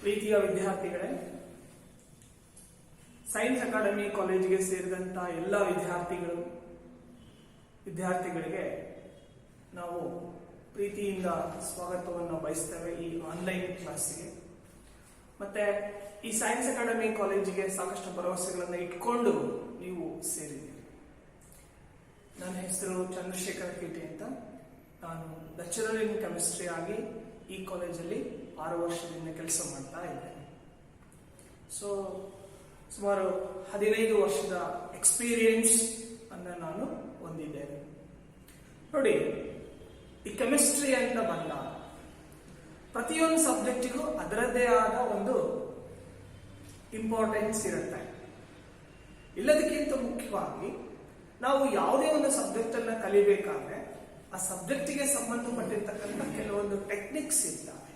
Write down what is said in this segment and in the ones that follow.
ಪ್ರೀತಿಯ ವಿದ್ಯಾರ್ಥಿಗಳೇ, science academy ಕಾಲೇಜಿಗೆ ಸೇರಿದಂತ ಎಲ್ಲ ವಿದ್ಯಾರ್ಥಿಗಳಿಗೆ ನಾವು ಪ್ರೀತಿಯಿಂದ ಸ್ವಾಗತವನ್ನು ಬಯಸ್ತೇವೆ ಈ ಆನ್ಲೈನ್ ಕ್ಲಾಸಿಗೆ. ಮತ್ತೆ ಈ ಸೈನ್ಸ್ ಅಕಾಡೆಮಿ ಕಾಲೇಜಿಗೆ ಸಾಕಷ್ಟು ಭರವಸೆಗಳನ್ನು ಇಟ್ಕೊಂಡು ನೀವು ಸೇರಿದ್ದೀರಿ. ನನ್ನ ಹೆಸರು ಚಂದ್ರಶೇಖರ್ ಕೆಟಿ ಅಂತ. ನಾನು ಲೆಕ್ಚರರ್ ಇನ್ ಕೆಮಿಸ್ಟ್ರಿ ಆಗಿ ಈ ಕಾಲೇಜಲ್ಲಿ 6 ವರ್ಷದಿಂದ ಕೆಲಸ ಮಾಡ್ತಾ ಇದ್ದೇನೆ. ಸೊ ಸುಮಾರು 15 ವರ್ಷದ ಎಕ್ಸ್ಪೀರಿಯನ್ಸ್ ಅನ್ನು ನಾನು ಹೊಂದಿದ್ದೇನೆ. ನೋಡಿ, ಈ ಕೆಮಿಸ್ಟ್ರಿ ಅಂತ ಬಂದಾಗ ಪ್ರತಿಯೊಂದು ಸಬ್ಜೆಕ್ಟಿಗೂ ಅದರದ್ದೇ ಆದ ಒಂದು ಇಂಪಾರ್ಟೆನ್ಸ್ ಇರುತ್ತೆ. ಇಲ್ಲದಕ್ಕಿಂತ ಮುಖ್ಯವಾಗಿ ನಾವು ಯಾವುದೇ ಒಂದು ಸಬ್ಜೆಕ್ಟ್ ಅನ್ನ ಕಲಿಬೇಕಾದ್ರೆ ಆ ಸಬ್ಜೆಕ್ಟಿಗೆ ಸಂಬಂಧಪಟ್ಟಿರ್ತಕ್ಕಂಥ ಕೆಲವೊಂದು ಟೆಕ್ನಿಕ್ಸ್ ಇರ್ತವೆ.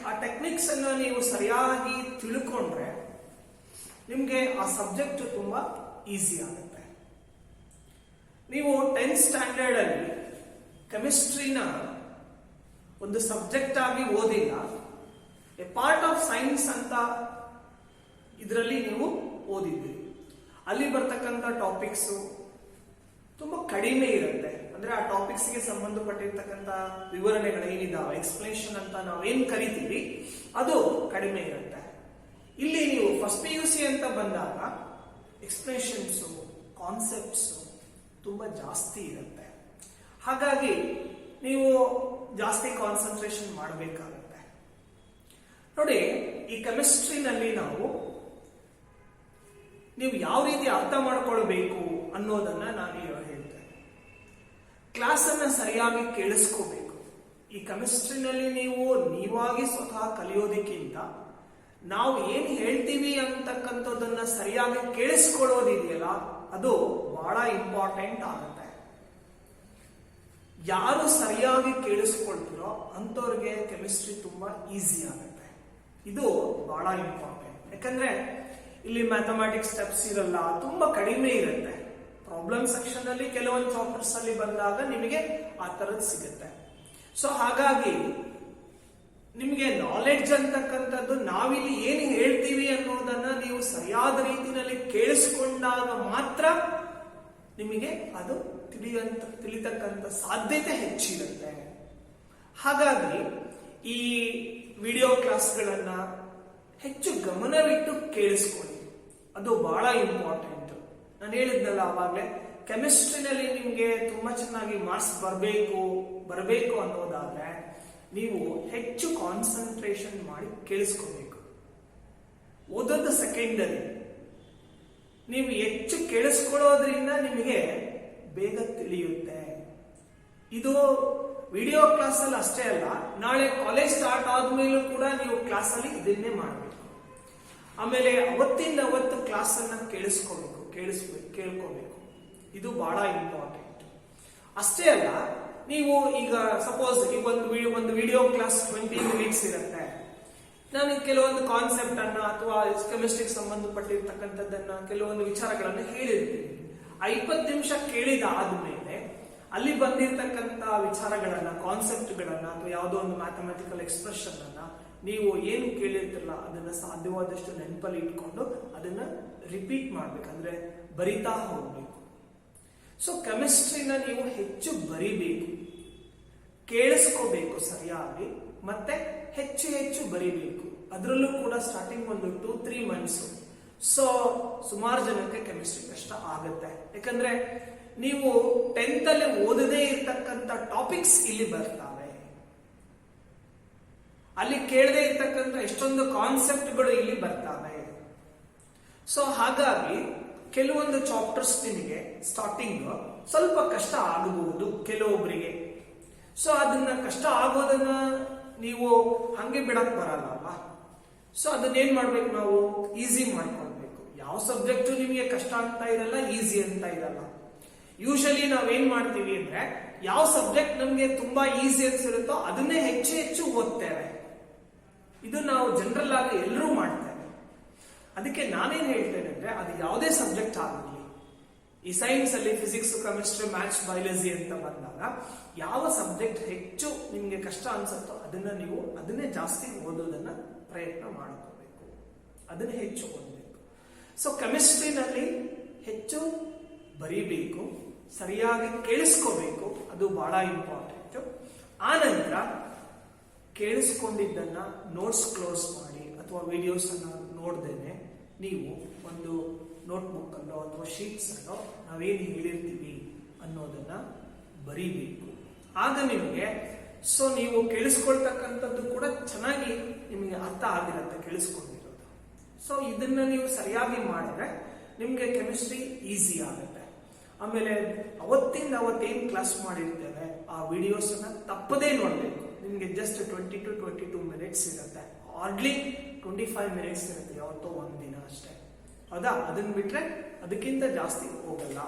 ಆ ಟೆಕ್ನಿಕ್ಸ್ ಅನ್ನ ನೀವು ಸರಿಯಾಗಿ ತಿಳ್ಕೊಂಡ್ರೆ ನಿಮ್ಗೆ ಆ ಸಬ್ಜೆಕ್ಟ್ ತುಂಬಾ ಈಸಿ ಆಗುತ್ತೆ. ನೀವು 10th ಸ್ಟ್ಯಾಂಡರ್ಡ್ ಅಲ್ಲಿ ಕೆಮಿಸ್ಟ್ರಿನ ಒಂದು ಸಬ್ಜೆಕ್ಟ್ ಆಗಿ ಓದಿಲ್ಲ, ಎ ಪಾರ್ಟ್ ಆಫ್ ಸೈನ್ಸ್ ಅಂತ ಇದರಲ್ಲಿ ನೀವು ಓದಿದ್ರಿ. ಅಲ್ಲಿ ಬರ್ತಕ್ಕಂಥ ಟಾಪಿಕ್ಸ್ ತುಂಬಾ ಕಡಿಮೆ ಇರುತ್ತೆ. ಅಂದ್ರೆ ಆ ಟಾಪಿಕ್ಸ್ಗೆ ಸಂಬಂಧಪಟ್ಟಿರ್ತಕ್ಕಂಥ ವಿವರಣೆಗಳೇನಿದಾವೆ, ಎಕ್ಸ್ಪ್ಲೇಷನ್ ಅಂತ ನಾವೇನ್ ಕರಿತೀವಿ, ಅದು ಕಡಿಮೆ ಇರುತ್ತೆ. ಇಲ್ಲಿ ನೀವು ಫಸ್ಟ್ PUC ಅಂತ ಬಂದಾಗ ಎಕ್ಸ್ಪ್ಲೇಷನ್ಸ್, ಕಾನ್ಸೆಪ್ಟ್ಸ್ ತುಂಬಾ ಜಾಸ್ತಿ ಇರುತ್ತೆ. ಹಾಗಾಗಿ ನೀವು ಜಾಸ್ತಿ ಕಾನ್ಸಂಟ್ರೇಷನ್ ಮಾಡಬೇಕಾಗುತ್ತೆ. ನೋಡಿ, ಈ ಕೆಮಿಸ್ಟ್ರಿನಲ್ಲಿ ನೀವು ಯಾವ ರೀತಿ ಅರ್ಥ ಮಾಡ್ಕೊಳ್ಬೇಕು ಅನ್ನೋದನ್ನ ನಾನು ಇವಾಗ ಹೇಳ್ತೇನೆ. ಕ್ಲಾಸ್ ಅನ್ನ ಸರಿಯಾಗಿ ಕೇಳಿಸ್ಕೋಬೇಕು. ಈ ಕೆಮಿಸ್ಟ್ರಿನಲ್ಲಿ ನೀವಾಗಿ ಸ್ವತಃ ಕಲಿಯೋದಕ್ಕಿಂತ ನಾವು ಏನ್ ಹೇಳ್ತೀವಿ ಅಂತಕ್ಕಂಥದ್ದನ್ನ ಸರಿಯಾಗಿ ಕೇಳಿಸ್ಕೊಳ್ಳೋದಿದೆಯಲ್ಲ, ಅದು ಬಹಳ ಇಂಪಾರ್ಟೆಂಟ್ ಆಗುತ್ತೆ. ಯಾರು ಸರಿಯಾಗಿ ಕೇಳಿಸ್ಕೊಳ್ತಿರೋ ಅಂಥವ್ರಿಗೆ ಕೆಮಿಸ್ಟ್ರಿ ತುಂಬಾ ಈಸಿ ಆಗುತ್ತೆ. ಇದು ಬಹಳ ಇಂಪಾರ್ಟೆಂಟ್. ಯಾಕಂದ್ರೆ ಇಲ್ಲಿ ಮ್ಯಾಥಮೆಟಿಕ್ಸ್ ಸ್ಟೆಪ್ಸ್ ಇರಲ್ಲ, ತುಂಬಾ ಕಡಿಮೆ ಇರುತ್ತೆ. ಪ್ರಾಬ್ಲಮ್ ಸೆಕ್ಷನ್ ಅಲ್ಲಿ ಕೆಲವೊಂದು ಚಾಪ್ಟರ್ಸ್ ಅಲ್ಲಿ ಬಂದಾಗ ನಿಮಗೆ ಆ ತರದ್ ಸಿಗುತ್ತೆ. ಸೊ ಹಾಗಾಗಿ ನಿಮಗೆ ನಾಲೆಡ್ಜ್ ಅಂತಕ್ಕಂಥದ್ದು ನಾವಿಲ್ಲಿ ಏನು ಹೇಳ್ತೀವಿ ಅನ್ನೋದನ್ನ ನೀವು ಸರಿಯಾದ ರೀತಿಯಲ್ಲಿ ಕೇಳಿಸ್ಕೊಂಡಾಗ ಮಾತ್ರ ನಿಮಗೆ ಅದು ತಿಳಿತಕ್ಕಂಥ ಸಾಧ್ಯತೆ ಹೆಚ್ಚಿರುತ್ತೆ. ಹಾಗಾಗಿ ಈ ವಿಡಿಯೋ ಕ್ಲಾಸ್ಗಳನ್ನ ಹೆಚ್ಚು ಗಮನವಿಟ್ಟು ಕೇಳಿಸ್ಕೊಳ್ಳಿ, ಅದು ಬಹಳ ಇಂಪಾರ್ಟೆಂಟ್. ನಾನು ಹೇಳಿದ್ನಲ್ಲ ಆವಾಗಲೇ, ಕೆಮಿಸ್ಟ್ರಿನಲ್ಲಿ ನಿಮ್ಗೆ ತುಂಬಾ ಚೆನ್ನಾಗಿ ಮಾರ್ಕ್ಸ್ ಬರಬೇಕು ಅನ್ನೋದಾದ್ರೆ ನೀವು ಹೆಚ್ಚು ಕಾನ್ಸಂಟ್ರೇಷನ್ ಮಾಡಿ ಕೇಳಿಸ್ಕೋಬೇಕು. ಓದೋದು ಸೆಕೆಂಡರಿ, ನೀವು ಹೆಚ್ಚು ಕೇಳಿಸ್ಕೊಳ್ಳೋದ್ರಿಂದ ನಿಮಗೆ ಬೇಗ ತಿಳಿಯುತ್ತೆ. ಇದು ವಿಡಿಯೋ ಕ್ಲಾಸ್ ಅಲ್ಲಿ ಅಷ್ಟೇ ಅಲ್ಲ, ನಾಳೆ ಕಾಲೇಜ್ ಸ್ಟಾರ್ಟ್ ಆದ್ಮೇಲೂ ಕೂಡ ನೀವು ಕ್ಲಾಸ್ ಅಲ್ಲಿ ಇದನ್ನೇ ಮಾಡಬೇಕು. ಆಮೇಲೆ ಅವತ್ತು ಕ್ಲಾಸ್ ಅನ್ನ ಕೇಳ್ಕೋಬೇಕು. ಇದು ಬಹಳ ಇಂಪಾರ್ಟೆಂಟ್. ಅಷ್ಟೇ ಅಲ್ಲ, ನೀವು ಈಗ ಸಪೋಸ್ ಈಗ ಒಂದು ವಿಡಿಯೋ ಕ್ಲಾಸ್ 20 ಮಿನಿಟ್ಸ್ ಇರುತ್ತೆ. ನಾನು ಕೆಲವೊಂದು ಕಾನ್ಸೆಪ್ಟ್ ಅನ್ನ ಅಥವಾ ಕೆಮಿಸ್ಟ್ರಿಗೆ ಸಂಬಂಧಪಟ್ಟಿರ್ತಕ್ಕಂಥದ್ದನ್ನ ಕೆಲವೊಂದು ವಿಚಾರಗಳನ್ನ ಹೇಳಿರ್ತೀನಿ. 20 ನಿಮಿಷ ಕೇಳಿದ ಆದ್ಮೇಲೆ ಅಲ್ಲಿ ಬಂದಿರತಕ್ಕಂತ ವಿಚಾರಗಳನ್ನ, ಕಾನ್ಸೆಪ್ಟ್ಗಳನ್ನ ಅಥವಾ ಯಾವುದೋ ಒಂದು ಮ್ಯಾಥಮೆಟಿಕಲ್ ಎಕ್ಸ್ಪ್ರೆಷನ್ ಅನ್ನ ನೀವು ಏನು ಕೇಳಿರ್ತಿರಲ್ಲ ಅದನ್ನ ಸಾಧ್ಯವಾದಷ್ಟು ನೆನಪಲ್ಲಿ ಇಟ್ಕೊಂಡು ಅದನ್ನ ರಿಪೀಟ್ ಮಾಡ್ಬೇಕಂದ್ರೆ ಬರಿತಾ ಹೋಗ್ಬೇಕು. ಸೊ ಕೆಮಿಸ್ಟ್ರಿನ ನೀವು ಹೆಚ್ಚು ಬರಿಬೇಕು, ಕೇಳಿಸ್ಕೋಬೇಕು ಸರಿಯಾಗಿ, ಮತ್ತೆ ಹೆಚ್ಚು ಬರಿಬೇಕು. ಅದರಲ್ಲೂ ಕೂಡ ಸ್ಟಾರ್ಟಿಂಗ್ ಒಂದು 2-3 ಮಂತ್ಸ್. ಸೊ ಸುಮಾರು ಜನಕ್ಕೆ ಕೆಮಿಸ್ಟ್ರಿ ಕಷ್ಟ ಆಗುತ್ತೆ. ಯಾಕಂದ್ರೆ ನೀವು 10th ಅಲ್ಲಿ ಓದದೇ ಇರ್ತಕ್ಕಂಥ ಟಾಪಿಕ್ಸ್ ಇಲ್ಲಿ ಬರ್ತಾವೆ, ಅಲ್ಲಿ ಕೇಳದೇ ಇರ್ತಕ್ಕಂಥ ಎಷ್ಟೊಂದು ಕಾನ್ಸೆಪ್ಟ್ಗಳು ಇಲ್ಲಿ ಬರ್ತಾವೆ. ಸೊ ಹಾಗಾಗಿ ಕೆಲವೊಂದು ಚಾಪ್ಟರ್ಸ್ ನಿಮಗೆ ಸ್ಟಾರ್ಟಿಂಗ್ ಸ್ವಲ್ಪ ಕಷ್ಟ ಆಗಬಹುದು ಕೆಲವೊಬ್ಬರಿಗೆ. ಸೊ ಅದನ್ನ ಕಷ್ಟ ಆಗೋದನ್ನ ನೀವು ಹಂಗೆ ಬಿಡಕ್ ಬರಲ್ಲ ಅಲ್ವಾ. ಸೊ ಅದನ್ನೇನ್ ಮಾಡ್ಬೇಕು, ನಾವು ಈಸಿ ಮಾಡ್ಕೊಳ್ಬೇಕು. ಯಾವ ಸಬ್ಜೆಕ್ಟ್ ನಿಮಗೆ ಕಷ್ಟ ಅಂತ ಇರಲ್ಲ, ಈಸಿ ಅಂತ ಇರಲ್ಲ. ಯೂಶಲಿ ನಾವೇನ್ ಮಾಡ್ತೀವಿ ಅಂದ್ರೆ ಯಾವ ಸಬ್ಜೆಕ್ಟ್ ನಮ್ಗೆ ತುಂಬಾ ಈಸಿ ಅನ್ಸಿರುತ್ತೋ ಅದನ್ನೇ ಹೆಚ್ಚು ಓದ್ತೇವೆ. ಇದು ನಾವು ಜನರಲ್ ಆಗಿ ಎಲ್ಲರೂ ಮಾಡ್ತೇವೆ. ಅದಕ್ಕೆ ನಾನೇನ್ ಹೇಳ್ತೇನೆ ಅಂದ್ರೆ ಅದು ಯಾವುದೇ ಸಬ್ಜೆಕ್ಟ್ ಆಗಲಿ, ಈ ಸೈನ್ಸ್ ಅಲ್ಲಿ ಫಿಸಿಕ್ಸ್, ಕೆಮಿಸ್ಟ್ರಿ, ಮ್ಯಾಥ್ಸ್, ಬಯಾಲಜಿ ಅಂತ ಬಂದಾಗ ಯಾವ ಸಬ್ಜೆಕ್ಟ್ ಹೆಚ್ಚು ನಿಮ್ಗೆ ಕಷ್ಟ ಅನ್ಸುತ್ತೋ ನೀವು ಅದನ್ನೇ ಜಾಸ್ತಿ ಓದೋದನ್ನ ಪ್ರಯತ್ನ ಮಾಡ್ಕೋಬೇಕು, ಅದನ್ನ ಹೆಚ್ಚು ಓದಬೇಕು. ಸೊ ಕೆಮಿಸ್ಟ್ರಿನಲ್ಲಿ ಹೆಚ್ಚು ಬರೀಬೇಕು, ಸರಿಯಾಗಿ ಕೇಳಿಸ್ಕೋಬೇಕು, ಅದು ಬಹಳ ಇಂಪಾರ್ಟೆಂಟ್. ಆ ನಂತರ ಕೇಳಿಸ್ಕೊಂಡಿದ್ದನ್ನ ನೋಟ್ಸ್ ಕ್ಲೋಸ್ ಮಾಡಿ ಅಥವಾ ವಿಡಿಯೋಸ್ ಅನ್ನ ನೋಡ್ದೇನೆ ನೀವು ಒಂದು ನೋಟ್ಬುಕ್ ಅಲ್ಲೋ ಅಥವಾ ಶೀಟ್ಸ್ ಅಲ್ಲೋ ನಾವೇನು ಹೇಳಿರ್ತೀವಿ ಅನ್ನೋದನ್ನ ಬರೀಬೇಕು. ಆಗ ನಿಮಗೆ ನೀವು ಕೇಳಿಸ್ಕೊಳ್ತಕ್ಕಂಥದ್ದು ಕೂಡ ಚೆನ್ನಾಗಿ ನಿಮಗೆ ಅರ್ಥ ಆಗಿರುತ್ತೆ ಕೇಳಿಸ್ಕೊಂಡಿರೋದು. ಸೊ ಇದನ್ನ ನೀವು ಸರಿಯಾಗಿ ಮಾಡಿದ್ರೆ ನಿಮ್ಗೆ ಕೆಮಿಸ್ಟ್ರಿ ಈಸಿ ಆಗುತ್ತೆ. ಆಮೇಲೆ ಅವತ್ತೇನ್ ಕ್ಲಾಸ್ ಮಾಡಿರ್ತೇವೆ ಆ ವಿಡಿಯೋಸ್ ಅನ್ನ ತಪ್ಪದೇ ನೋಡ್ಬೇಕು. ನಿಮ್ಗೆ ಜಸ್ಟ್ 20 to 22 ಮಿನಿಟ್ಸ್ ಇರುತ್ತೆ, ಹಾರ್ಡ್ಲಿ 25 ಮಿನಿಟ್ಸ್ ಇರುತ್ತೆ ಯಾವತ್ತೋ ಒಂದಿನ ಅಷ್ಟೇ, ಹೌದಾ? ಅದನ್ನ ಬಿಟ್ರೆ ಅದಕ್ಕಿಂತ ಜಾಸ್ತಿ ಹೋಗಲ್ಲ.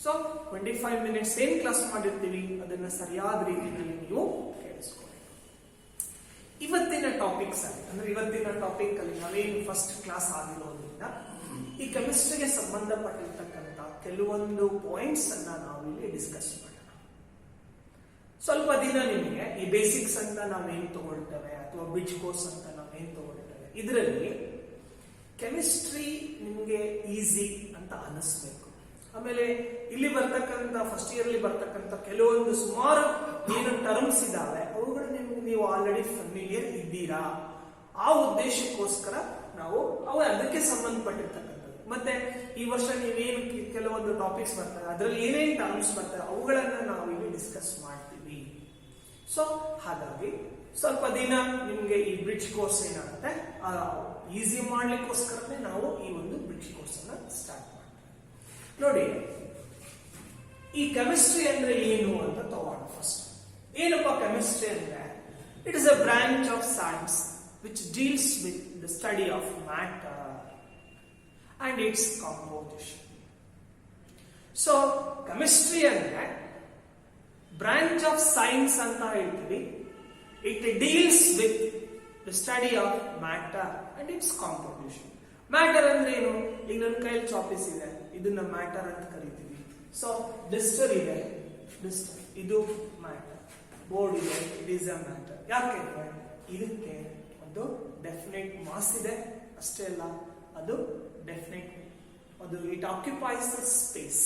ಸೊ 25 ಮಿನಿಟ್ಸ್ ಏನ್ ಕ್ಲಾಸ್ ಮಾಡಿರ್ತೀವಿ ಅದನ್ನ ಸರಿಯಾದ ರೀತಿಯಲ್ಲಿ ನೀವು ಕೇಳಿಸ್ಕೊಳ್ಳಿ. ಇವತ್ತಿನ ಟಾಪಿಕ್ಸ್ ಅಲ್ಲಿ ಇವತ್ತಿನ ಟಾಪಿಕ್ ಅಲ್ಲಿ ನಾವೇನು ಫಸ್ಟ್ ಕ್ಲಾಸ್ ಆಗಿರೋದ್ರಿಂದ ಈ ಕೆಮಿಸ್ಟ್ರಿಗೆ ಸಂಬಂಧಪಟ್ಟಿರ್ತಕ್ಕಂಥ ಕೆಲವೊಂದು ಪಾಯಿಂಟ್ಸ್ ಅನ್ನ ನಾವು ಇಲ್ಲಿ ಡಿಸ್ಕಸ್ ಮಾಡೋಣ. ಸ್ವಲ್ಪ ದಿನ ನಿಮಗೆ ಈ ಬೇಸಿಕ್ಸ್ ಅಂತ ನಾವೇನ್ ತಗೊಳ್ತೇವೆ ಅಥವಾ ಬ್ರಿಡ್ಜ್ ಕೋರ್ಸ್ ಅಂತ ನಾವೇನ್ ತಗೊಳ್ತೇವೆ, ಇದರಲ್ಲಿ ಕೆಮಿಸ್ಟ್ರಿ ನಿಮಗೆ ಈಸಿ ಅಂತ ಅನಿಸ್ಬೇಕು. ಆಮೇಲೆ ಇಲ್ಲಿ ಬರ್ತಕ್ಕಂಥ ಫಸ್ಟ್ ಇಯರ್ ಅಲ್ಲಿ ಬರ್ತಕ್ಕಂಥ ಕೆಲವೊಂದು ಸುಮಾರು ಏನು ಟರ್ಮ್ಸ್ ಇದಾವೆ ಅವುಗಳು ನೀವು ಆಲ್ರೆಡಿ ಫೆಮಿಲಿಯರ್ ಇದ್ದೀರಾ. ಆ ಉದ್ದೇಶಕ್ಕೋಸ್ಕರ ನಾವು ಅದಕ್ಕೆ ಸಂಬಂಧಪಟ್ಟಿರ್ತಕ್ಕಂಥದ್ದು. ಮತ್ತೆ ಈ ವರ್ಷ ನೀವೇನು ಕೆಲವೊಂದು ಟಾಪಿಕ್ಸ್ ಬರ್ತವೆ ಅದರಲ್ಲಿ ಏನೇನು ಟರ್ಮ್ಸ್ ಬರ್ತವೆ ಅವುಗಳನ್ನ ನಾವು ಇಲ್ಲಿ ಡಿಸ್ಕಸ್ ಮಾಡ್ತೀವಿ. ಸೊ ಹಾಗಾಗಿ ಸ್ವಲ್ಪ ದಿನ ನಿಮ್ಗೆ ಈ ಬ್ರಿಡ್ಜ್ ಕೋರ್ಸ್ ಏನಾಗುತ್ತೆ ಈಸಿ ಮಾಡ್ಲಿಕ್ಕೋಸ್ಕರನೇ ನಾವು ಈ ಒಂದು ಬ್ರಿಡ್ಜ್ ಕೋರ್ಸ್ ಅನ್ನ ಸ್ಟಾರ್ಟ್ ಮಾಡ್ತೀವಿ. ನೋಡಿ, ಈ ಕೆಮಿಸ್ಟ್ರಿ ಅಂದ್ರೆ ಏನು ಅಂತ ತಗೋಣ. ಫಸ್ಟ್ ಏನಪ್ಪ ಕೆಮಿಸ್ಟ್ರಿ ಅಂದ್ರೆ? It is a branch of science which deals with the study of matter and its composition. So chemistry ಅಂದ್ರೆ branch of science ಅಂತ ಹೇಳ್ತೀವಿ. It deals with the study of matter and its composition. Matter ಅಂದ್ರೆ ಏನು? ಈಗ ನನ್ನ ಕೈಯಲ್ಲಿ ಚಾಪಿಸ್ ಇದೆ, ಇದನ್ನ ಮ್ಯಾಟರ್ ಅಂತ ಕರಿತೀವಿ. ಸೊ ಡಿಸ್ಟರ್ ಇದೆ, ಡಿಸ್ಟರ್ ಇದು ಮ್ಯಾಟರ್. ಬೋರ್ಡ್ ಇದೆ, ಇಟ್ ಈಸ್ ಅ ಮ್ಯಾಟರ್. ಯಾಕೆಂದ್ರೆ ಇದಕ್ಕೆ ಒಂದು ಡೆಫಿನೆಟ್ ಮಾಸ್ ಇದೆ ಅಷ್ಟೇ ಅಲ್ಲ, ಅದು ಡೆಫಿನೆಟ್ ಅದು ಇಟ್ ಆಕ್ಯುಪೈಸ್ ದ ಸ್ಪೇಸ್.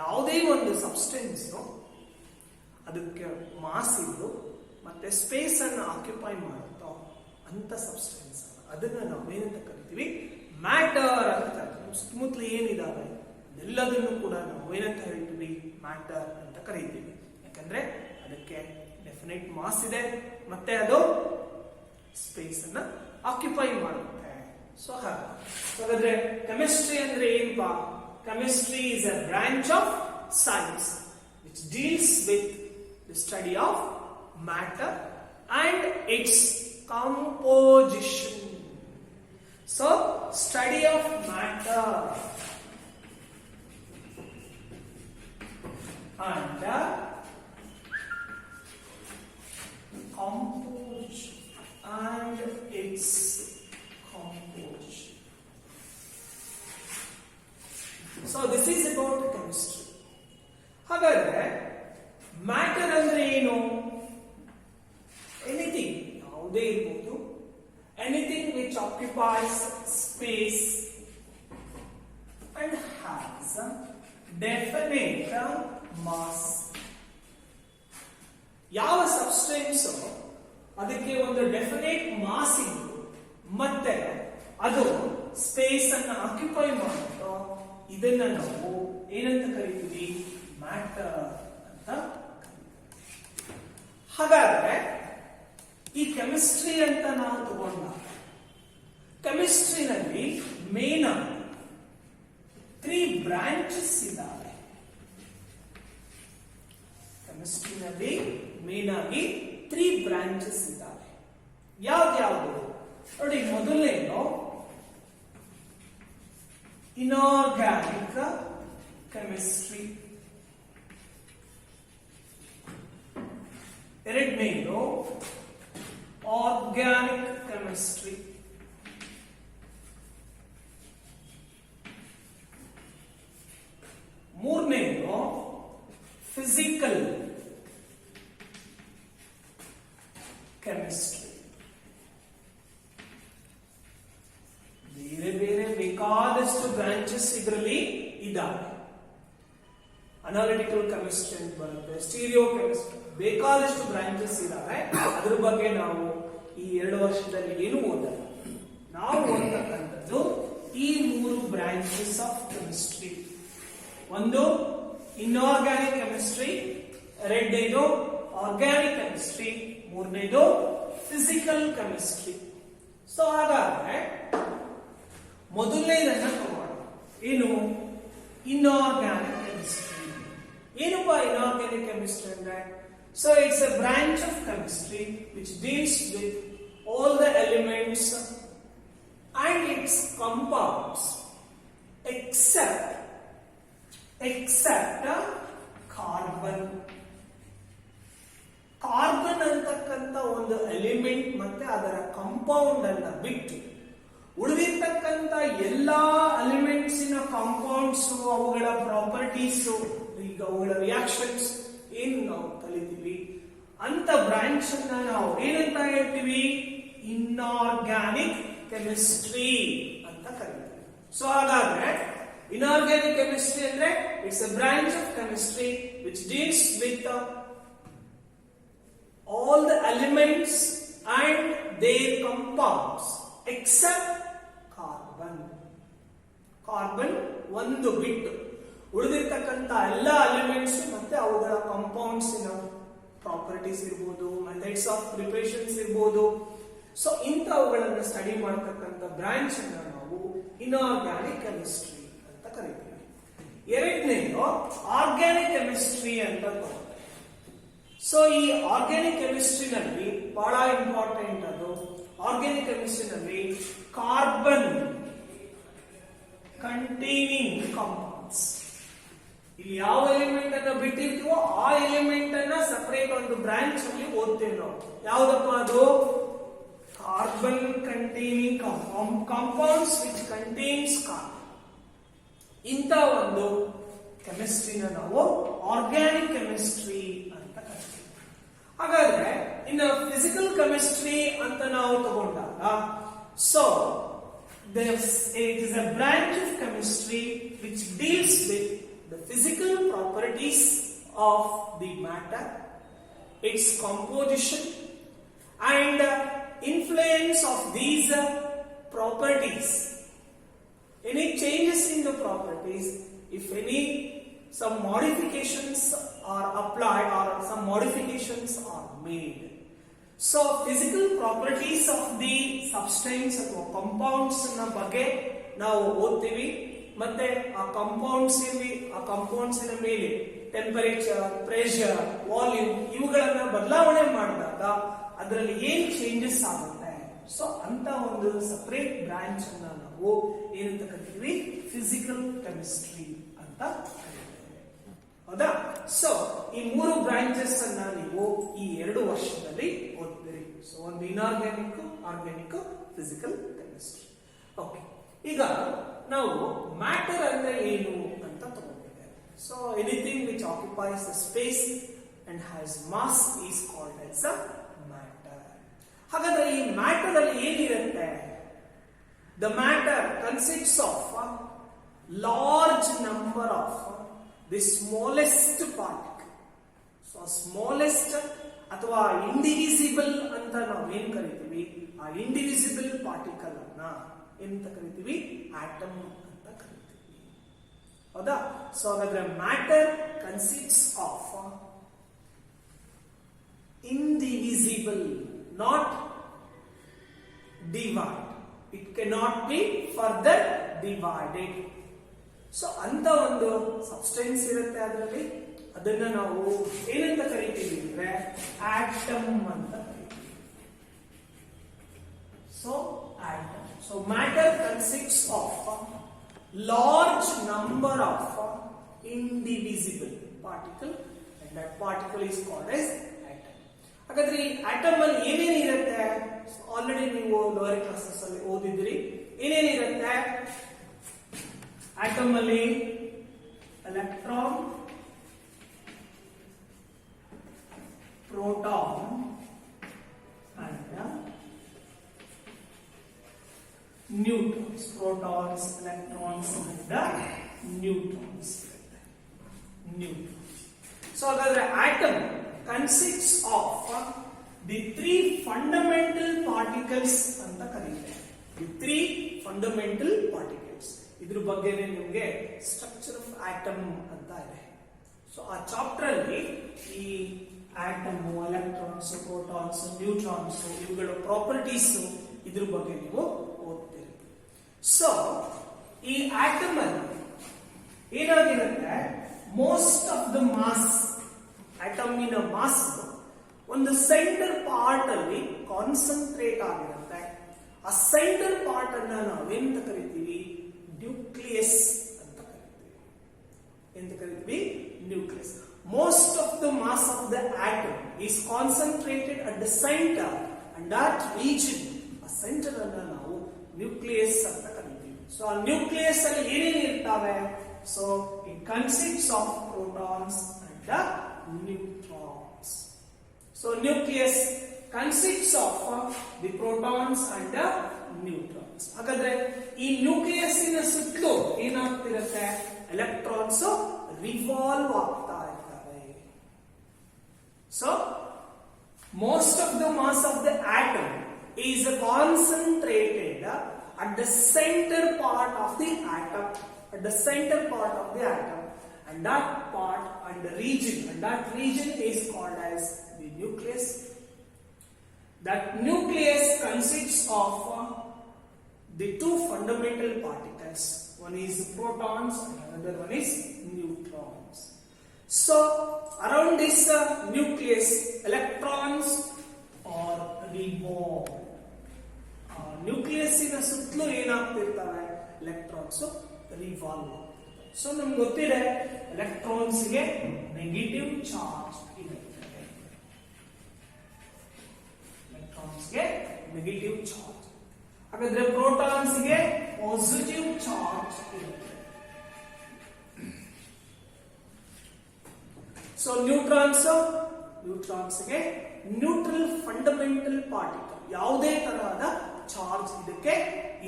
ಯಾವುದೇ ಒಂದು ಸಬ್ಸ್ಟೆನ್ಸ್ ಅದಕ್ಕೆ ಮಾಸ್ ಇದ್ದು ಮತ್ತೆ ಸ್ಪೇಸ್ ಅನ್ನು ಆಕ್ಯುಪೈ ಮಾಡುತ್ತೋ ಅಂತ ಸಬ್ಸ್ಟೆನ್ಸ್ ಅದನ್ನ ನಾವೇನಂತ ಕರಿತೀವಿ? ಮ್ಯಾಟರ್ ಅಂತ ಕರಿತೀವಿ. ಸುತ್ತಮುತ್ತಲು ಏನಿದಾವೆ ಎಲ್ಲದನ್ನು ಕೂಡ ನಾವು ಏನಂತ ಹೇಳ್ತೀವಿ? ಮ್ಯಾಟರ್ ಅಂತ ಕರೀತೀವಿ. ಯಾಕಂದ್ರೆ ಅದಕ್ಕೆ ಡೆಫಿನೆಟ್ ಮಾಸ್ ಇದೆ ಮತ್ತೆ ಅದು ಸ್ಪೇಸ್ ಅನ್ನ ಆಕ್ಯುಪೈ ಮಾಡುತ್ತೆ. ಸೊ ಹಾಗಾದ್ರೆ ಕೆಮಿಸ್ಟ್ರಿ ಅಂದ್ರೆ ಏನಪ್ಪಾ? Chemistry is a branch of science which deals with the study of matter and it's composition. So study of matter and composition and its composition. So this is about chemistry. ಹಾಗಾದ್ರೆ matter ಅಂದ್ರೆ ಏನು? Anything, ಯಾವುದೇ ಇರಬಹುದು, anything which occupies space and has a definite mass. ಯಾವ substance ಅದಕ್ಕೆ ಒಂದು definite mass ಇದ್ದು ಮತ್ತೆ ಅದು ಸ್ಪೇಸ್ ಅನ್ನು ಆಕ್ಯುಪೈ ಮಾಡುತ್ತೋ ಇದನ್ನ ನಾವು ಏನಂತ ಕರಿತೀವಿ? ಮ್ಯಾಟರ್ ಅಂತ ಕರಿತೀವಿ. ಹಾಗಾದ್ರೆ ಈ ಕೆಮಿಸ್ಟ್ರಿ ಅಂತ ನಾವು ತಗೊಂಡಾಗ ಕೆಮಿಸ್ಟ್ರಿನಲ್ಲಿ ಮೇನ್ ಆಗಿ 3 ಬ್ರಾಂಚಸ್ ಇದ್ದಾವೆ. ಕೆಮಿಸ್ಟ್ರಿನಲ್ಲಿ ಮೇನ್ ಆಗಿ 3 ಬ್ರಾಂಚಸ್ ಇದ್ದಾವೆ. ಯಾವ್ದು? ನೋಡಿ, ಮೊದಲನೇದು ಇನಾರ್ಗ್ಯಾನಿಕ್ ಕೆಮಿಸ್ಟ್ರಿ, ಎರಡನೇದು organic chemistry, ಕೆಮಿಸ್ಟ್ರಿ. ಬೇರೆ ಬೇರೆ ಬೇಕಾದಷ್ಟು ಬ್ರಾಂಚಸ್ ಇದರಲ್ಲಿ ಇದಾವೆ. ಅನಾಲಿಟಿಕಲ್ ಕೆಮಿಸ್ಟ್ರಿ ಅಂತ ಬರುತ್ತೆ, ಸ್ಟೀರಿಯೋ ಕೆಮಿಸ್ಟ್ರಿ, ಬೇಕಾದಷ್ಟು ಬ್ರಾಂಚಸ್ ಇದಾವೆ. ಅದ್ರ ಬಗ್ಗೆ ನಾವು ಈ 2 ವರ್ಷದಲ್ಲಿ ಏನು ಓದಲ್ಲ. ನಾವು ಓದತಕ್ಕಂಥದ್ದು ಈ 3 ಬ್ರಾಂಚಸ್ ಆಫ್ ಕೆಮಿಸ್ಟ್ರಿ. ಒಂದು ಇನ್ಆರ್ಗ್ಯಾನಿಕ್ ಕೆಮಿಸ್ಟ್ರಿ, ಎರಡನೇದು ಆರ್ಗ್ಯಾನಿಕ್ ಕೆಮಿಸ್ಟ್ರಿ, ಮೂರನೇದು ಫಿಸಿಕಲ್ ಕೆಮಿಸ್ಟ್ರಿ. ಸೊ ಹಾಗಾದ್ರೆ ಮೊದಲನೇದನ್ನ ತಗೋಣ. ಏನು? Inorganic chemistry. ಏನಪ್ಪಾ ಇನ್ಆರ್ಗ್ಯಾನಿಕ್ ಕೆಮಿಸ್ಟ್ರಿ ಅಂದ್ರೆ? So it's a branch of chemistry which deals with all the elements and its compounds except carbon. Carbon ಅಂತಕ್ಕಂಥ ಒಂದು ಎಲಿಮೆಂಟ್ ಮತ್ತೆ ಅದರ ಕಾಂಪೌಂಡ್ ಅನ್ನ ಬಿಟ್ಟು ಉಳಿದಿರ್ತಕ್ಕಂಥ ಎಲ್ಲಾ ಎಲಿಮೆಂಟ್ಸಿನ ಕಾಂಪೌಂಡ್ಸ್, ಅವುಗಳ ಪ್ರಾಪರ್ಟೀಸ್, ಈಗ ಅವುಗಳ ರಿಯಾಕ್ಷನ್ಸ್ ಏನು ನಾವು ಕಲಿತೀವಿ ಅಂತ ಬ್ರಾಂಚ್ ಅನ್ನ ನಾವು ಏನಂತ ಹೇಳ್ತೀವಿ? ಇನ್ಆರ್ಗ್ಯಾನಿಕ್ ಕೆಮಿಸ್ಟ್ರಿ ಅಂತ ಕರೀತೀವಿ. ಸೊ ಹಾಗಾದ್ರೆ ಇನ್ಆರ್ಗ್ಯಾನಿಕ್ ಕೆಮಿಸ್ಟ್ರಿ ಅಂದ್ರೆ it's a branch of chemistry which deals with all the elements and their compounds except carbon. Carbon ಒಂದು ಬಿಟ್ಟು ಉಳಿದಿರ್ತಕ್ಕಂಥ ಎಲ್ಲ ಎಲಿಮೆಂಟ್ಸ್ ಮತ್ತೆ ಅವುಗಳ ಕಾಂಪೌಂಡ್ಸ್ ಪ್ರಾಪರ್ಟೀಸ್ ಇರ್ಬೋದು, ಮೆಥಡ್ಸ್ ಆಫ್ ಪ್ರಿಪರೇಷನ್ಸ್ ಇರ್ಬೋದು. ಸೊ ಇಂಥವುಗಳನ್ನು ಸ್ಟಡಿ ಮಾಡತಕ್ಕಂಥ ಬ್ರಾಂಚ್ ಅನ್ನ ನಾವು ಇನ್ಆರ್ಗ್ಯಾನಿಕ್ ಕೆಮಿಸ್ಟ್ರಿ ಅಂತ ಕರಿತೀವಿ. ಎರಡನೇದು ಆರ್ಗ್ಯಾನಿಕ್ ಕೆಮಿಸ್ಟ್ರಿ ಅಂತ ತಗೊಂಡ್ರೆ, ಸೊ ಈ ಆರ್ಗ್ಯಾನಿಕ್ ಕೆಮಿಸ್ಟ್ರಿನಲ್ಲಿ ಬಹಳ ಇಂಪಾರ್ಟೆಂಟ್ ಅದು. ಆರ್ಗ್ಯಾನಿಕ್ ಕೆಮಿಸ್ಟ್ರಿನಲ್ಲಿ ಕಾರ್ಬನ್ ಕಂಟೈನಿಂಗ್ ಕಾಂಪೌಂಡ್ಸ್, ಇಲ್ಲಿ ಯಾವ ಎಲಿಮೆಂಟ್ ಅನ್ನ ಬಿಟ್ಟಿರ್ತೀವೋ ಆ ಎಲಿಮೆಂಟ್ ಅನ್ನ ಸಪರೇಟ್ ಒಂದು ಬ್ರಾಂಚ್ ಅಲ್ಲಿ ಓದ್ತೇವೆ ನಾವು. ಯಾವ್ದಪ್ಪ ಅದು? Carbon containing compounds which contains carbon. ಇಂಥ ಒಂದು ಕೆಮಿಸ್ಟ್ರಿನ ನಾವು ಆರ್ಗ್ಯಾನಿಕ್ ಕೆಮಿಸ್ಟ್ರಿ ಅಂತ ಕರಿತೀವಿ. ಹಾಗಾದ್ರೆ ಇನ್ನು ಫಿಸಿಕಲ್ ಕೆಮಿಸ್ಟ್ರಿ ಅಂತ ನಾವು ತಗೊಂಡಾಗ, so it is a branch of chemistry which deals with the physical properties of the matter, its composition and influence of these properties. Any changes in the properties, if any some modifications are applied or some modifications are made. So physical properties of the substance ಅಥವಾ compounds ನ ಬಗ್ಗೆ ನಾವು ಓದ್ತೀವಿ. ಮತ್ತೆ ಆ compounds ಮೇಲೆ temperature, pressure, volume ಇವುಗಳನ್ನ ಬದಲಾವಣೆ ಮಾಡಿದಾಗ ಅದರಲ್ಲಿ ಏನ್ ಚೇಂಜಸ್ ಆಗುತ್ತೆ. ಸೊ ಅಂತ ಒಂದು ಸಪರೇಟ್ ಬ್ರಾಂಚ್ ಅನ್ನ ನಾವು ಏನಂತ ಕರಿತೀವಿ? ಫಿಸಿಕಲ್ ಕೆಮಿಸ್ಟ್ರಿ ಅಂತ ಕರೀತೇವೆ. ಹೌದಾ? ಸೊ ಈ 3 ಬ್ರಾಂಚಸ್ ಅನ್ನ ನೀವು ಈ 2 ವರ್ಷದಲ್ಲಿ ಓದ್ತೀರಿ. ಸೊ ಒಂದು inorganic, organic, physical chemistry. Okay, ಈಗ ನಾವು ಮ್ಯಾಟರ್ ಅಂದ್ರೆ ಏನು ಅಂತ ತಗೊಂಡಿದ್ದೇವೆ. So anything which occupies the space and has mass is called as a matter. ಹಾಗಾದ್ರೆ ಈ ಮ್ಯಾಟರ್ ಅಲ್ಲಿ ಏನಿರುತ್ತೆ? The matter consists of large number of the smallest particle. So smallest ಅಥವಾ ಇಂಡಿವಿಸಿಬಲ್ ಅಂತ ನಾವು ಏನ್ ಕರಿತೀವಿ, ಆ ಇಂಡಿವಿಸಿಬಲ್ ಪಾರ್ಟಿಕಲ್ ಅನ್ನ ಏನಂತ ಕರಿತೀವಿ? ಆಟಮ್ ಅಂತ ಕರಿತೀವಿ. ಹೌದಾ? ಸೊ ಹಾಗಾದ್ರೆ matter consists of indivisible, not divide. It cannot be further divided. So ಅಂತ ಒಂದು ಸಬ್ಸ್ಟೆನ್ಸ್ ಇರುತ್ತೆ ಅದರಲ್ಲಿ, ಅದನ್ನ ನಾವು ಏನಂತ ಕರಿತೀವಿ ಅಂದ್ರೆ ಆಟಮ್ ಅಂತ ಕರಿತೀವಿ. So atom. So matter consists of large number of indivisible particle and that particle is called as atom. ಹಾಗಾದ್ರೆ ಈ ಆಟಮ್ ಅಲ್ಲಿ ಏನೇನಿರುತ್ತೆ? ಆಲ್ರೆಡಿ ನೀವು ಲೋಯರ್ ಕ್ಲಾಸಸ್ ಅಲ್ಲಿ ಓದಿದ್ರಿ. ಏನೇನಿರುತ್ತೆ ಆಟಮ್ ಅಲ್ಲಿ? Electron, proton and neutrons, protons, electrons and neutrons. So ಹಾಗಾದ್ರೆ atom consists of the 3 fundamental particles ಅಂತ ಕರೀತಾರೆ. The 3 fundamental particles. ಇದ್ರ ಬಗ್ಗೆನೇ ನಿಮಗೆ ಸ್ಟ್ರಕ್ಚರ್ ಆಫ್ ಆಟಮ್ ಅಂತ ಇದೆ. ಸೊ ಆ ಚಾಪ್ಟರ್ ಅಲ್ಲಿ ಈ ಆಟಮ್, ಎಲೆಕ್ಟ್ರಾನ್ಸ್, ಪ್ರೋಟಾನ್ಸ್, ನ್ಯೂಟ್ರಾನ್ಸ್ ಇವುಗಳ ಪ್ರಾಪರ್ಟೀಸ್ ಇದ್ರ ಬಗ್ಗೆ ನೀವು ಓದ್ತೀರಿ. ಸೊ ಈ ಆಟಮ್ ಅಲ್ಲಿ ಏನಾಗಿರುತ್ತೆ, ಮೋಸ್ಟ್ ಆಫ್ ದ ಮಾಸ್, ಆಟಮಿನ ಮಾಸ್ ಒಂದು ಸೆಂಟರ್ ಪಾರ್ಟ್ ಅಲ್ಲಿ ಕಾನ್ಸಂಟ್ರೇಟ್ ಆಗಿರುತ್ತೆ. ಆ ಸೆಂಟರ್ ಪಾರ್ಟ್ ಅನ್ನ ನಾವೇಂತ ಕರಿತೀವಿ, ನ್ಯೂಕ್ಲಿಯಸ್ ಅಂತ ಕರಿತೀವಿ. ಎಂತ ಕರಿತೀವಿ, nucleus. Most of the mass of the atom is concentrated at the center, and that region, a center ಅನ್ನು ನಾವು ನ್ಯೂಕ್ಲಿಯಸ್ ಅಂತ ಕರಿತೀವಿ. ಸೊ ಆ ನ್ಯೂಕ್ಲಿಯಸ್ ಅಲ್ಲಿ ಏನೇನು ಇರ್ತವೆ, so it consists of protons and neutrons. So nucleus consists of the protons and neutrons. ಹಾಗಾದ್ರೆ ಈ ನ್ಯೂಕ್ಲಿಯಸ್ಸಿನ ಸುತ್ತಲೂ ಏನಾಗ್ತಿರುತ್ತೆ, ಎಲೆಕ್ಟ್ರಾನ್ಸ್ ರಿವಾಲ್ವ್ ಆಗ್ತಾ ಇರ್ತವೆ. So most of the mass of the atom is concentrated at the center part of the atom, at the center part of the atom, and that part and the region is called as the nucleus. That nucleus consists of the 2 fundamental particles. One is protons and another one is neutrons. So around this nucleus, electrons are revolved. Nucleus ina ಸುತ್ತಲೂ ಏನಾಗ್ತಿರ್ತವೆ, electrons revolve ಆಗ್ತಿರ್ತವೆ. So ನಮ್ಗೆ ಗೊತ್ತಿದೆ electrons ಗೆ negative charge ಇರುತ್ತೆ. Electrons ಗೆ negative charge. ಹಾಗಾದ್ರೆ protons ಗೆ ಪಾಸಿಟಿವ್ ಚಾರ್ಜ್ ಇರುತ್ತೆ. ಸೊ ನ್ಯೂಟ್ರಾನ್ಸ್ ಗೆ ನ್ಯೂಟ್ರಲ್ ಫಂಡಮೆಂಟಲ್ ಪಾರ್ಟಿಕಲ್, ಯಾವುದೇ ತರಹದ ಚಾರ್ಜ್ ಇದಕ್ಕೆ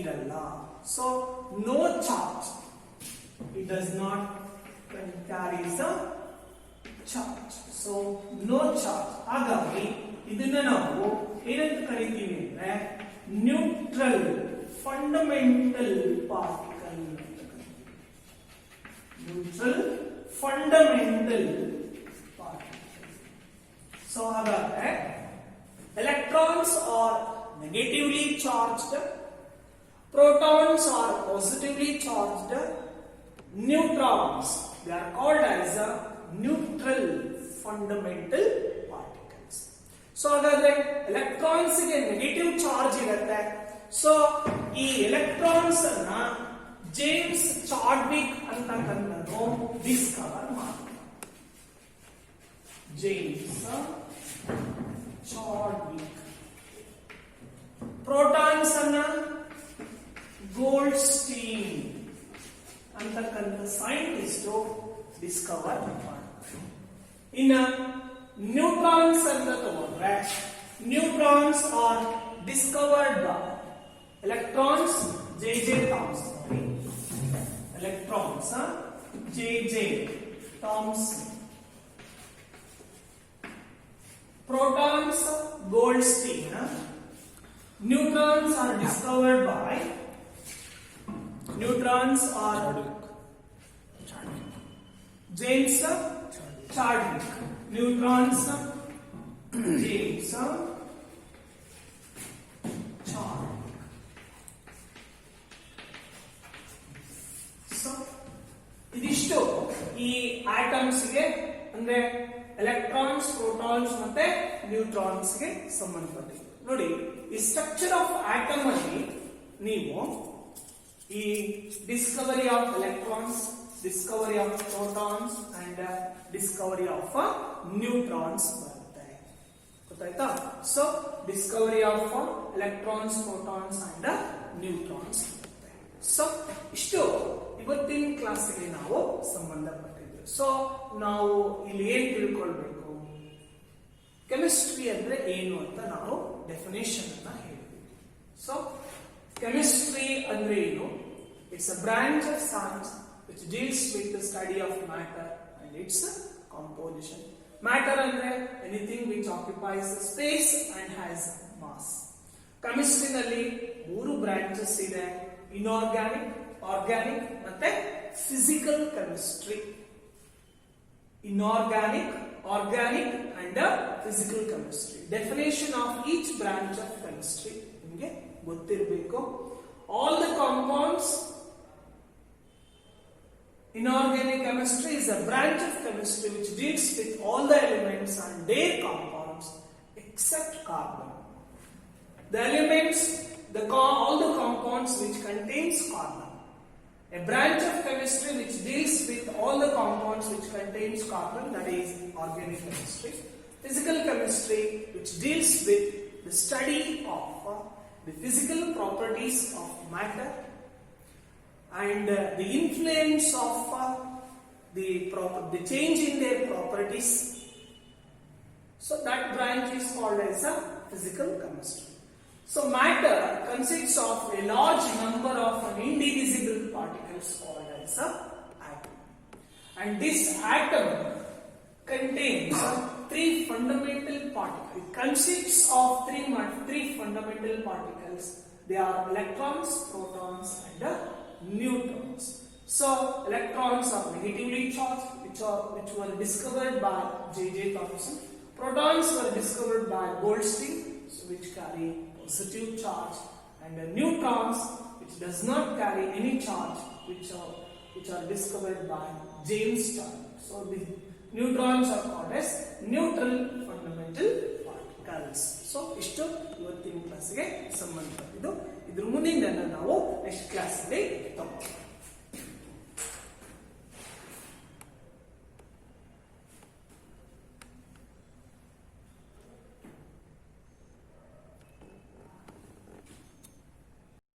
ಇರಲ್ಲ. So no charge, it does not carries a charge. So no charge. ಹಾಗಾಗಿ ಇದನ್ನ ನಾವು ಏನಂತ ಕರಿತೀವಿ ಅಂದ್ರೆ neutral fundamental particle. Neutral fundamental. So ಹಾಗಾದ್ರೆ electrons are negatively charged, protons are positively charged, neutrons, they are called as neutral fundamental particles. So ಹಾಗಾದ್ರೆ electrons ಗೆ negative charge ಇರುತ್ತೆ. So ಈ electrons ಅನ್ನ ಜೇಮ್ಸ್ ಚಾಡ್ವಿಕ್ ಅಂತಕ್ಕಂಥದ್ದು ಡಿಸ್ಕವರ್ ಮಾಡ್ತಾರೆ. James Chadwick. Protons ಅನ್ನ Goldstein ಅಂತಕ್ಕಂಥ ಸೈಂಟಿಸ್ಟ್ ಡಿಸ್ಕವರ್ ಮಾಡ್ತಾರೆ. ಇನ್ನ ನ್ಯೂಟ್ರಾನ್ಸ್ ಅಂತ ತಗೊಂಡ್ರೆ neutrons are discovered by electrons J Thomson. Electrons J Thomson. Protons Goldstein. Neutrons are discovered by James Chadwick. Neutrons James Chadwick. So ಇದಿಷ್ಟು ಈ ಆಟಮ್ಸ್ ಗೆ ಅಂದ್ರೆ ಎಲೆಕ್ಟ್ರಾನ್ಸ್, ಪ್ರೋಟಾನ್ಸ್ ಮತ್ತೆ ನ್ಯೂಟ್ರಾನ್ಸ್ ಗೆ ಸಂಬಂಧಪಟ್ಟಿದೆ. ನೋಡಿ, ಈ ಸ್ಟ್ರಕ್ಚರ್ ಆಫ್ ಆಟಮ್ ಅಲ್ಲಿ ನೀವು ಈ Discovery of electrons, Discovery of protons and Discovery of neutrons ಬರುತ್ತೆ. ಗೊತ್ತಾಯ್ತಾ? So Discovery of electrons, protons and neutrons ಬರುತ್ತೆ. ಸೊ ಇಷ್ಟು ಇವತ್ತಿನ ಕ್ಲಾಸ್ಗೆ ನಾವು ಸಂಬಂಧಪಟ್ಟಿದ್ದೇವೆ. ಸೊ ನಾವು ಇಲ್ಲಿ ಏನ್ ತಿಳ್ಕೊಳ್ಬೇಕು, ಕೆಮಿಸ್ಟ್ರಿ ಅಂದ್ರೆ ಏನು ಅಂತ ನಾವು ಡೆಫಿನೇಷನ್ ಅನ್ನ ಹೇಳ್ತೀವಿ. ಸೊ ಕೆಮಿಸ್ಟ್ರಿ ಅಂದ್ರೆ ಏನು? It's a branch of science which deals with the study of matter and its composition. Matter ಅಂದ್ರೆ anything which occupies space and has mass. ಕೆಮಿಸ್ಟ್ರಿನಲ್ಲಿ 3 ಬ್ರಾಂಚಸ್ ಇದೆ: ಇನ್ಆರ್ಗ್ಯಾನಿಕ್, ಆರ್ಗ್ಯಾನಿಕ್ ಮತ್ತೆ physical chemistry. Inorganic, organic and physical chemistry. Definition of each branch of chemistry ನಿಮಗೆ ಗೊತ್ತಿರಬೇಕು. All the compounds. Inorganic chemistry is a branch of chemistry which deals with all the elements and their compounds except carbon. The elements, all the compounds which contains carbon. A branch of chemistry which deals with all the compounds which contains carbon, that is organic chemistry. Physical chemistry which deals with the study of the physical properties of matter and the influence of the change in their properties. So that branch is called as a physical chemistry. So matter consists of a large number of indivisible particles called as an atom. And this atom contains 3 fundamental particles. It consists of 3 fundamental particles. They are electrons, protons and neutrons. So electrons are negatively charged, which were discovered by J.J. Thomson. Protons were discovered by Goldstine, which carry positive charge, and the neutrons which does not carry any charge, which are discovered by James Turner. So the neutrons are called as neutral fundamental particles. So ಇಷ್ಟು ಇವತ್ತಿನ ಕ್ಲಾಸ್ಗೆ ಸಂಬಂಧಪಟ್ಟಿದ್ದು. ಇದ್ರ ಮುಂದಿನ ನಾವು next